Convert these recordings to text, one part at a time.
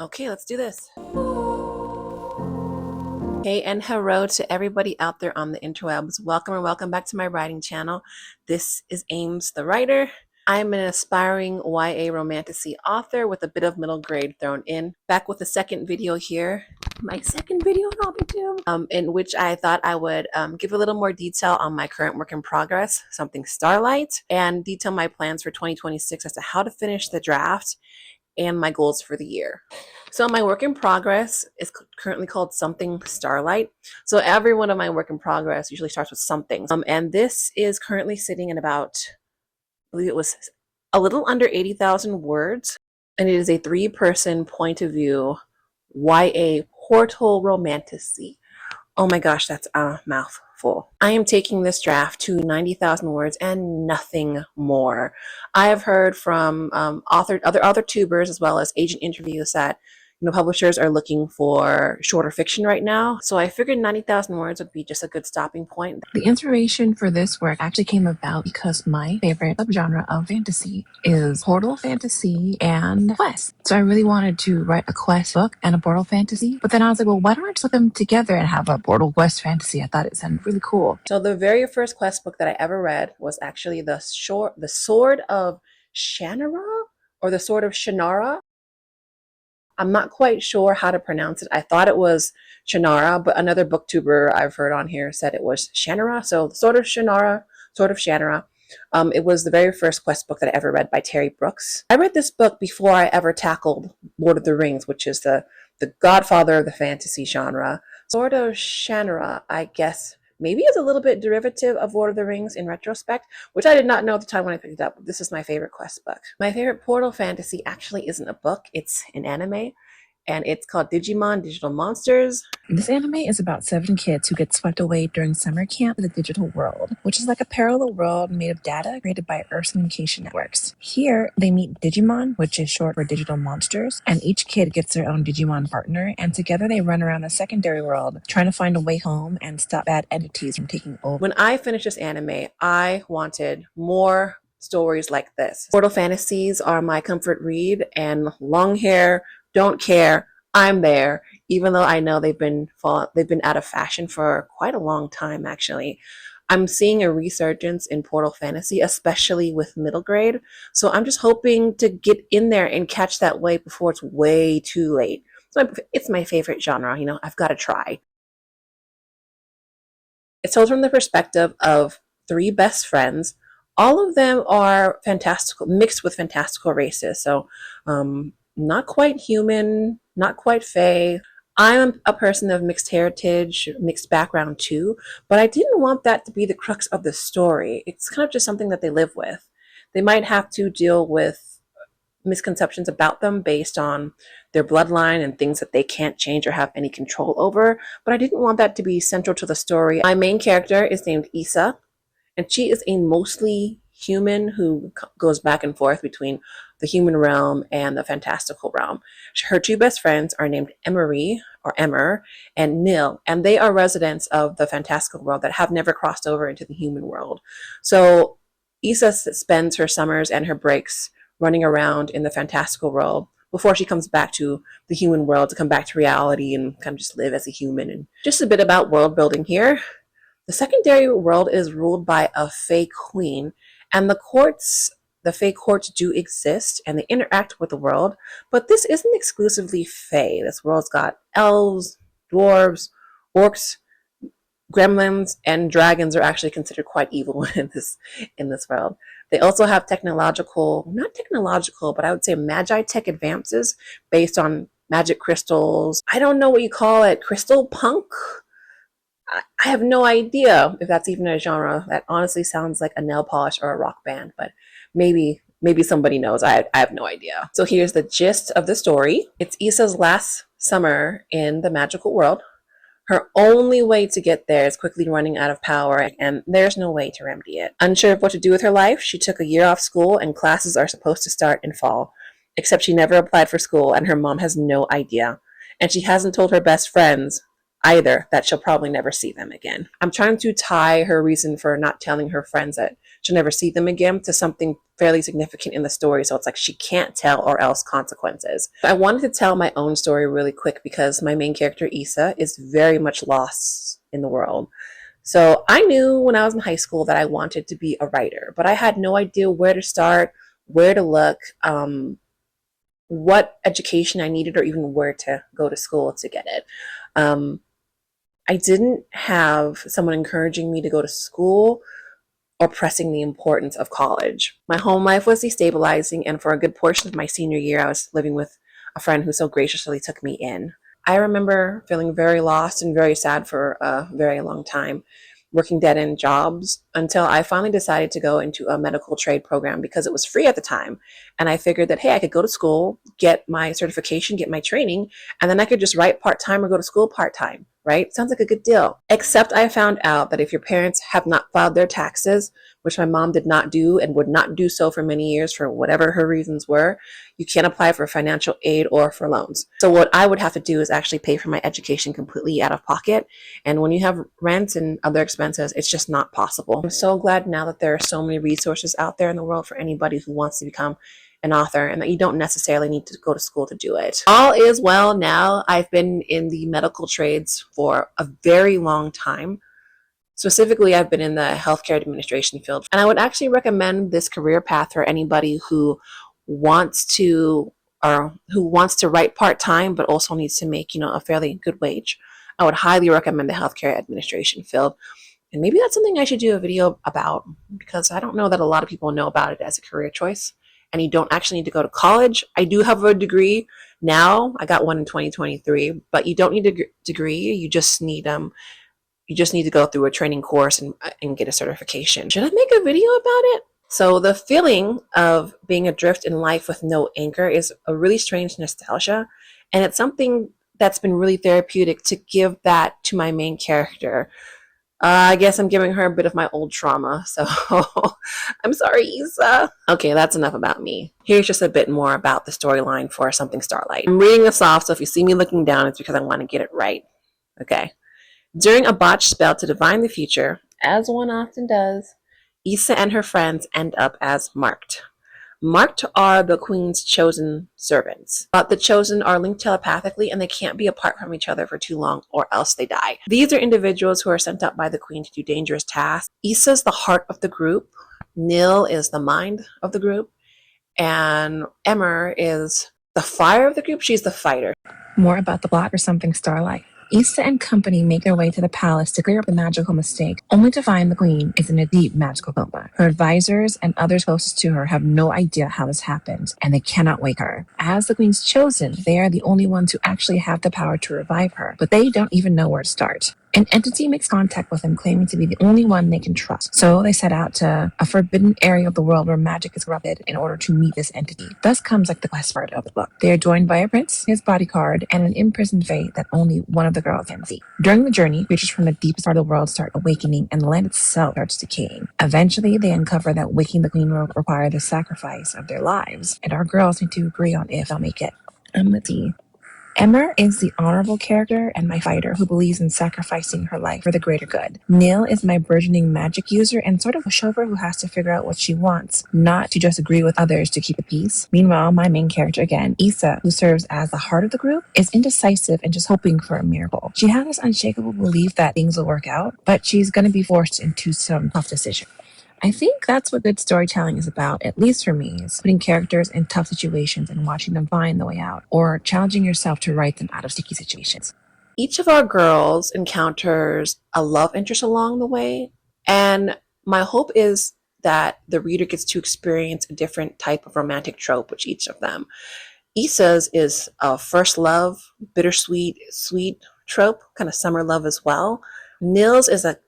Okay, let's do this. Hey, and hello to everybody out there on the interwebs. Welcome and welcome back to my writing channel. This is Ames the writer. I'm an aspiring YA romantasy author with a bit of middle grade thrown in. Back with the second video here, my second video on AuthorTube, in which I thought I would give a little more detail on my current work in progress, Something Starlight, and detail my plans for 2026 as to how to finish the draft and my goals for the year. So my work in progress is currently called Something Starlight. So every one of my work in progress usually starts with something. And this is currently sitting at about, I believe it was a little under 80,000 words. And it is a 3-person point of view YA portal romantasy. Oh my gosh, that's a mouthful. I am taking this draft to 90,000 words and nothing more. I have heard from other AuthorTubers as well as agent interviews that publishers are looking for shorter fiction right now. So I figured 90,000 words would be just a good stopping point. The inspiration for this work actually came about because my favorite subgenre of fantasy is portal fantasy and quest. So I really wanted to write a quest book and a portal fantasy. But then I was like, well, why don't I just put them together and have a portal quest fantasy? I thought it sounded really cool. So the very first quest book that I ever read was actually the Sword of Shannara or the Sword of Shannara. I'm not quite sure how to pronounce it. I thought it was Shannara, but another booktuber I've heard on here said it was Shannara. So Sword of Shannara, Sword of Shannara. It was the very first quest book that I ever read by Terry Brooks. I read this book before I ever tackled Lord of the Rings, which is the godfather of the fantasy genre. Sword of Shannara, I guess, maybe is a little bit derivative of Lord of the Rings in retrospect, which I did not know at the time when I picked it up. This is my favorite quest book. My favorite portal fantasy actually isn't a book, it's an anime, and it's called Digimon Digital Monsters. This anime is about 7 kids who get swept away during summer camp to the digital world, which is like a parallel world made of data created by Earth's communication networks. Here, they meet Digimon, which is short for digital monsters, and each kid gets their own Digimon partner, and together they run around the secondary world, trying to find a way home and stop bad entities from taking over. When I finished this anime, I wanted more stories like this. Portal fantasies are my comfort read, and long hair, don't care, I'm there, even though I know they've been out of fashion for quite a long time actually. I'm seeing a resurgence in portal fantasy, especially with middle grade. So I'm just hoping to get in there and catch that wave before it's way too late. So it's my favorite genre, I've got to try. It's told from the perspective of 3 best friends. All of them are fantastical, mixed with fantastical races. So not quite human, not quite fae. I'm a person of mixed heritage, mixed background too, but I didn't want that to be the crux of the story. It's kind of just something that they live with. They might have to deal with misconceptions about them based on their bloodline and things that they can't change or have any control over, but I didn't want that to be central to the story. My main character is named Issa, and she is a mostly human who goes back and forth between the human realm and the fantastical realm. Her 2 best friends are named Emery, or Emmer, and Nil, and they are residents of the fantastical world that have never crossed over into the human world. So Issa spends her summers and her breaks running around in the fantastical world before she comes back to the human world to come back to reality and kind of just live as a human. And just a bit about world building here. The secondary world is ruled by a fae queen, and the fae courts do exist and they interact with the world, but this isn't exclusively fae. This world's got elves, dwarves, orcs, gremlins, and dragons are actually considered quite evil in this world. They also have not technological, but I would say magi tech advances based on magic crystals. I don't know what you call it, crystal punk? I have no idea if that's even a genre. That honestly sounds like a nail polish or a rock band, but maybe somebody knows. I have no idea. So here's the gist of the story. It's Issa's last summer in the magical world. Her only way to get there is quickly running out of power, and there's no way to remedy it. Unsure of what to do with her life, she took a year off school, and classes are supposed to start in fall. Except she never applied for school, and her mom has no idea. And she hasn't told her best friends either that she'll probably never see them again. I'm trying to tie her reason for not telling her friends that she'll never see them again, to something fairly significant in the story. So it's like she can't tell, or else consequences. I wanted to tell my own story really quick because my main character, Issa, is very much lost in the world. So I knew when I was in high school that I wanted to be a writer, but I had no idea where to start, where to look, what education I needed, or even where to go to school to get it. Um, I didn't have someone encouraging me to go to school or pressing the importance of college. My home life was destabilizing, and for a good portion of my senior year, I was living with a friend who so graciously took me in. I remember feeling very lost and very sad for a very long time, working dead end jobs until I finally decided to go into a medical trade program because it was free at the time. And I figured that, hey, I could go to school, get my certification, get my training, and then I could just write part time or go to school part time, right? Sounds like a good deal. Except I found out that if your parents have not filed their taxes, which my mom did not do and would not do so for many years for whatever her reasons were, you can't apply for financial aid or for loans. So what I would have to do is actually pay for my education completely out of pocket. And when you have rent and other expenses, it's just not possible. I'm so glad now that there are so many resources out there in the world for anybody who wants to become an author, and that you don't necessarily need to go to school to do it. All is well now. I've been in the medical trades for a very long time. Specifically, I've been in the healthcare administration field, and I would actually recommend this career path for anybody who wants to write part-time but also needs to make, a fairly good wage. I would highly recommend the healthcare administration field. And maybe that's something I should do a video about, because I don't know that a lot of people know about it as a career choice. And you don't actually need to go to college. I do have a degree now. I got one in 2023, but you don't need a degree. You just need to go through a training course and get a certification. Should I make a video about it? So the feeling of being adrift in life with no anchor is a really strange nostalgia. And it's something that's been really therapeutic to give that to my main character. I guess I'm giving her a bit of my old trauma, so I'm sorry, Issa. Okay, that's enough about me. Here's just a bit more about the storyline for Something Starlight. I'm reading this off, so if you see me looking down, it's because I want to get it right. Okay. During a botched spell to divine the future, as one often does, Issa and her friends end up as marked. Marked are the Queen's chosen servants, but the chosen are linked telepathically and they can't be apart from each other for too long or else they die. These are individuals who are sent up by the Queen to do dangerous tasks. Issa's the heart of the group, Nil is the mind of the group, and Emmer is the fire of the group. She's the fighter. More about the plot for Something Starlight. Issa and company make their way to the palace to clear up the magical mistake, only to find the queen is in a deep magical coma. Her advisors and others closest to her have no idea how this happened, and they cannot wake her. As the queen's chosen, they are the only ones who actually have the power to revive her, but they don't even know where to start. An entity makes contact with them, claiming to be the only one they can trust. So they set out to a forbidden area of the world where magic is corrupted in order to meet this entity. Thus comes like the quest part of the book. They are joined by a prince, his bodyguard, and an imprisoned fae that only one of the girls can see. During the journey, creatures from the deepest part of the world start awakening, and the land itself starts decaying. Eventually, they uncover that waking the queen will require the sacrifice of their lives, and our girls need to agree on if they'll make it. Emmer is the honorable character and my fighter who believes in sacrificing her life for the greater good. Nil is my burgeoning magic user and sort of a chauffeur who has to figure out what she wants, not to just agree with others to keep the peace. Meanwhile, my main character again, Issa, who serves as the heart of the group, is indecisive and just hoping for a miracle. She has this unshakable belief that things will work out, but she's going to be forced into some tough decisions. I think that's what good storytelling is about, at least for me, is putting characters in tough situations and watching them find the way out, or challenging yourself to write them out of sticky situations. Each of our girls encounters a love interest along the way, and my hope is that the reader gets to experience a different type of romantic trope with each of them. Issa's is a first love, bittersweet, sweet trope, kind of summer love as well. Nil's is a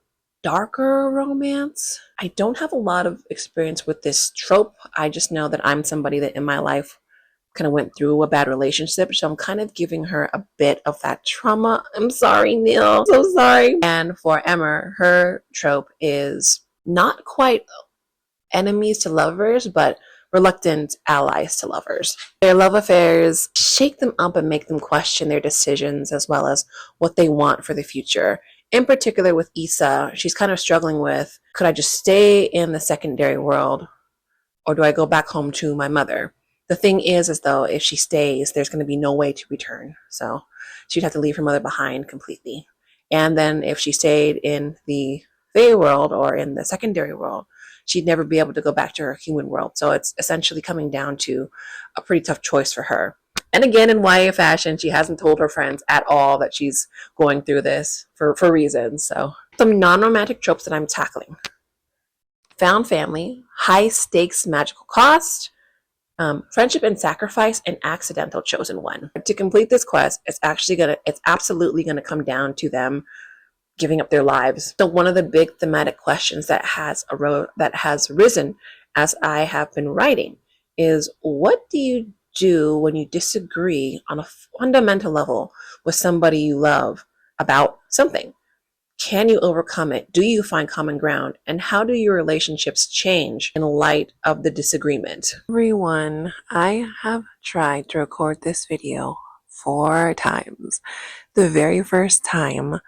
darker romance. I don't have a lot of experience with this trope. I just know that I'm somebody that in my life kind of went through a bad relationship, so I'm kind of giving her a bit of that trauma. I'm sorry, Neil. So sorry. And for Emmer, her trope is not quite enemies to lovers, but reluctant allies to lovers. Their love affairs shake them up and make them question their decisions as well as what they want for the future. in particular with Issa, she's kind of struggling with, could I just stay in the secondary world, or do I go back home to my mother? The thing is though, if she stays, there's going to be no way to return. So she'd have to leave her mother behind completely. And then if she stayed in the Fae world or in the secondary world, she'd never be able to go back to her human world. So it's essentially coming down to a pretty tough choice for her. And again, in YA fashion, she hasn't told her friends at all that she's going through this for reasons. So some non-romantic tropes that I'm tackling: found family, high stakes magical cost, friendship and sacrifice, and accidental chosen one. To complete this quest, it's absolutely gonna come down to them giving up their lives. So one of the big thematic questions that has risen as I have been writing is, what do you do when you disagree on a fundamental level with somebody you love about something? Can you overcome it? Do you find common ground? And how do your relationships change in light of the disagreement? Everyone, I have tried to record this video 4 times. The very first time,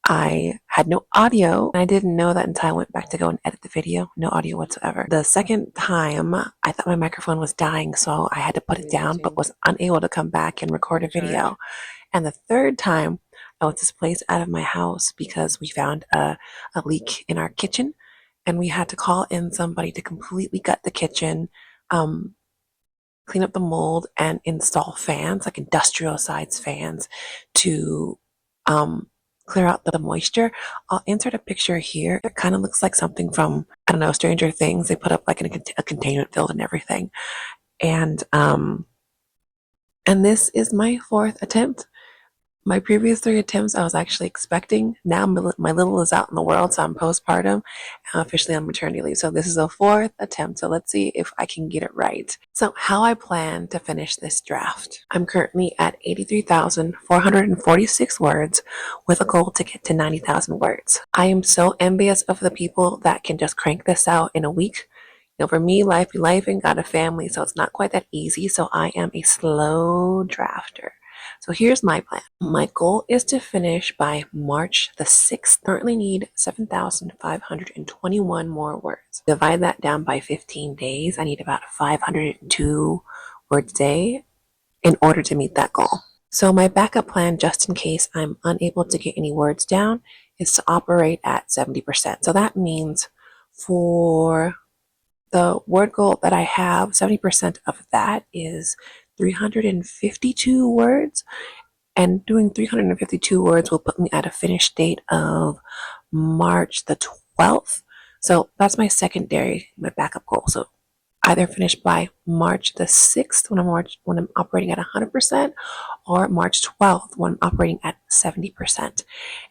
I had no audio, and I didn't know that until I went back to go and edit the video. No audio whatsoever. The second time, I thought my microphone was dying, so I had to put it down, but was unable to come back and record a video. And the third time, I was displaced out of my house because we found a leak in our kitchen, and we had to call in somebody to completely gut the kitchen, clean up the mold, and install fans, like industrial size fans, to clear out the moisture. I'll insert a picture here. It kind of looks like something from, I don't know, Stranger Things. They put up like a containment field and everything. And this is my 4th attempt. My previous 3 attempts, I was actually expecting. Now my little is out in the world, so I'm postpartum. I'm officially on maternity leave. So this is a 4th attempt. So let's see if I can get it right. So how I plan to finish this draft. I'm currently at 83,446 words with a goal to get to 90,000 words. I am so envious of the people that can just crank this out in a week. You know, for me, life be life and got a family, so it's not quite that easy. So I am a slow drafter. So here's my plan. My goal is to finish by March the 6th. Currently need 7,521 more words. Divide that down by 15 days. I need about 502 words a day in order to meet that goal. So my backup plan, just in case I'm unable to get any words down, is to operate at 70%. So that means for the word goal that I have, 70% of that is 352 words, and doing 352 words will put me at a finish date of March the 12th. So that's my backup goal. So either finish by March the 6th when I'm operating at 100%, or March 12th when I'm operating at 70%.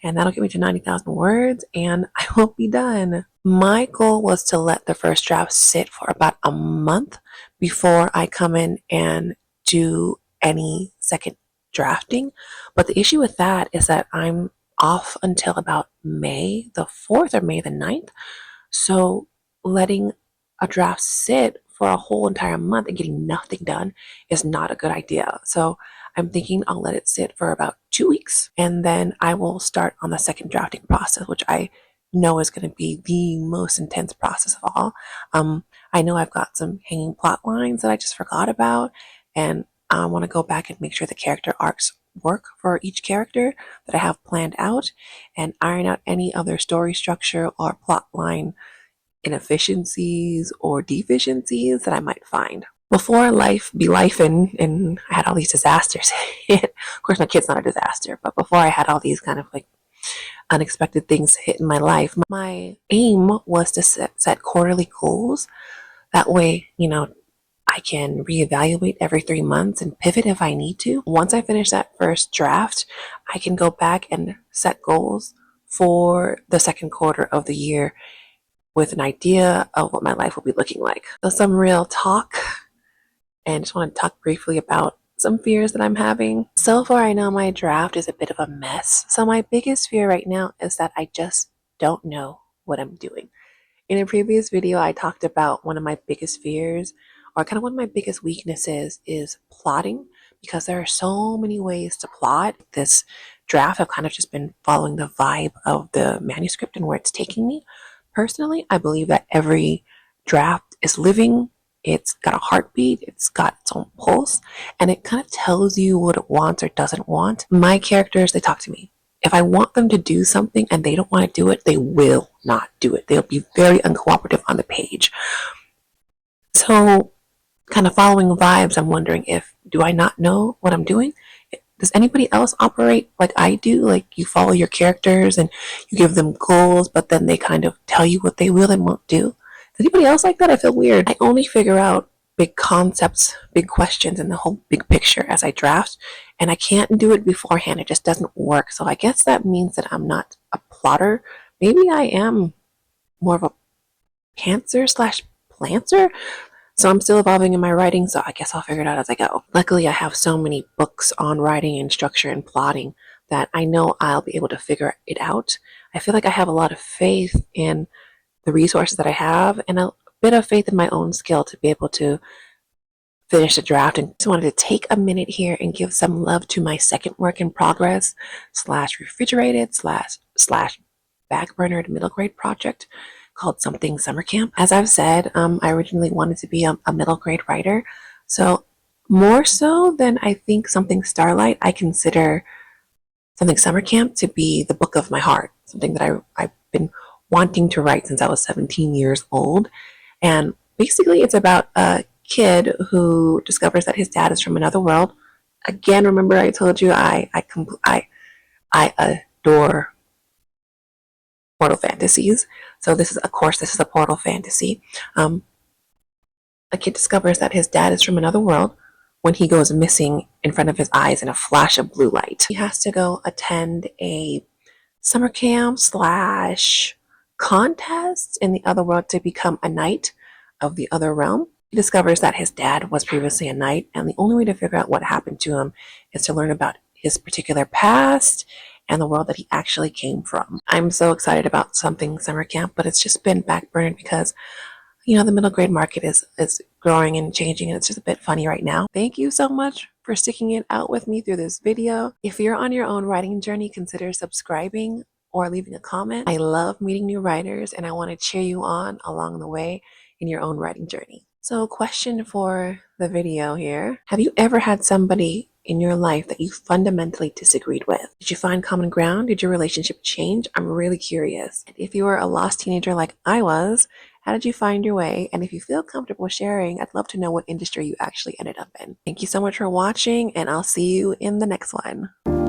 And that'll get me to 90,000 words, and I will be done. My goal was to let the first draft sit for about a month before I come in and do any second drafting. But the issue with that is that I'm off until about May the 4th or May the 9th. So letting a draft sit for a whole entire month and getting nothing done is not a good idea. So I'm thinking I'll let it sit for about 2 weeks, and then I will start on the second drafting process, which I know is going to be the most intense process of all. I know I've got some hanging plot lines that I just forgot about, and I want to go back and make sure the character arcs work for each character that I have planned out, and iron out any other story structure or plot line inefficiencies or deficiencies that I might find. Before life be life and I had all these disasters hit. Of course, my kid's not a disaster, but before I had all these kind of like unexpected things hit in my life, my aim was to set quarterly goals. That way, you know, I can reevaluate every 3 months and pivot if I need to. Once I finish that first draft, I can go back and set goals for the second quarter of the year with an idea of what my life will be looking like. So some real talk, and just want to talk briefly about some fears that I'm having. So far, I know my draft is a bit of a mess. So my biggest fear right now is that I just don't know what I'm doing. In a previous video, I talked about one of my biggest fears, or kind of one of my biggest weaknesses, is plotting, because there are so many ways to plot. This draft, I've kind of just been following the vibe of the manuscript and where it's taking me. Personally, I believe that every draft is living. It's got a heartbeat, it's got its own pulse, and it kind of tells you what it wants or doesn't want. My characters, they talk to me. If I want them to do something and they don't want to do it, they will not do it. They'll be very uncooperative on the page. So, kind of following vibes, I'm wondering, if do I not know what I'm doing? Does anybody else operate like I do? Like, you follow your characters and you give them goals, but then they kind of tell you what they will and won't do? Does anybody else like that? I feel weird. I only figure out big concepts, big questions, and the whole big picture as I draft, and I can't do it beforehand. It just doesn't work. So I guess that means that I'm not a plotter. Maybe I am more of a pantser slash planter. So I'm still evolving in my writing, so I guess I'll figure it out as I go. Luckily, I have so many books on writing and structure and plotting that I know I'll be able to figure it out. I feel like I have a lot of faith in the resources that I have and a bit of faith in my own skill to be able to finish the draft. And just wanted to take a minute here and give some love to my second work in progress slash refrigerated slash backburnered middle grade project called Something Summer Camp. As I've said, I originally wanted to be a middle grade writer. So more so than I think Something Starlight, I consider Something Summer Camp to be the book of my heart, something that I've been wanting to write since I was 17 years old. And basically it's about a kid who discovers that his dad is from another world. Again, remember I told you I adore portal fantasies. So this is, of course, this is a portal fantasy. A kid discovers that his dad is from another world when he goes missing in front of his eyes in a flash of blue light. He has to go attend a summer camp slash contest in the other world to become a knight of the other realm. He discovers that his dad was previously a knight, and the only way to figure out what happened to him is to learn about his particular past and the world that he actually came from. I'm so excited about Something Summer Camp, but it's just been backburned because the middle grade market is growing and changing, and it's just a bit funny right now. Thank you so much for sticking it out with me through this video. If you're on your own writing journey, consider subscribing or leaving a comment. I love meeting new writers, and I want to cheer you on along the way in your own writing journey. So, question for the video here. Have you ever had somebody in your life that you fundamentally disagreed with? Did you find common ground? Did your relationship change? I'm really curious. And if you were a lost teenager like I was, how did you find your way? And if you feel comfortable sharing, I'd love to know what industry you actually ended up in. Thank you so much for watching, and I'll see you in the next one.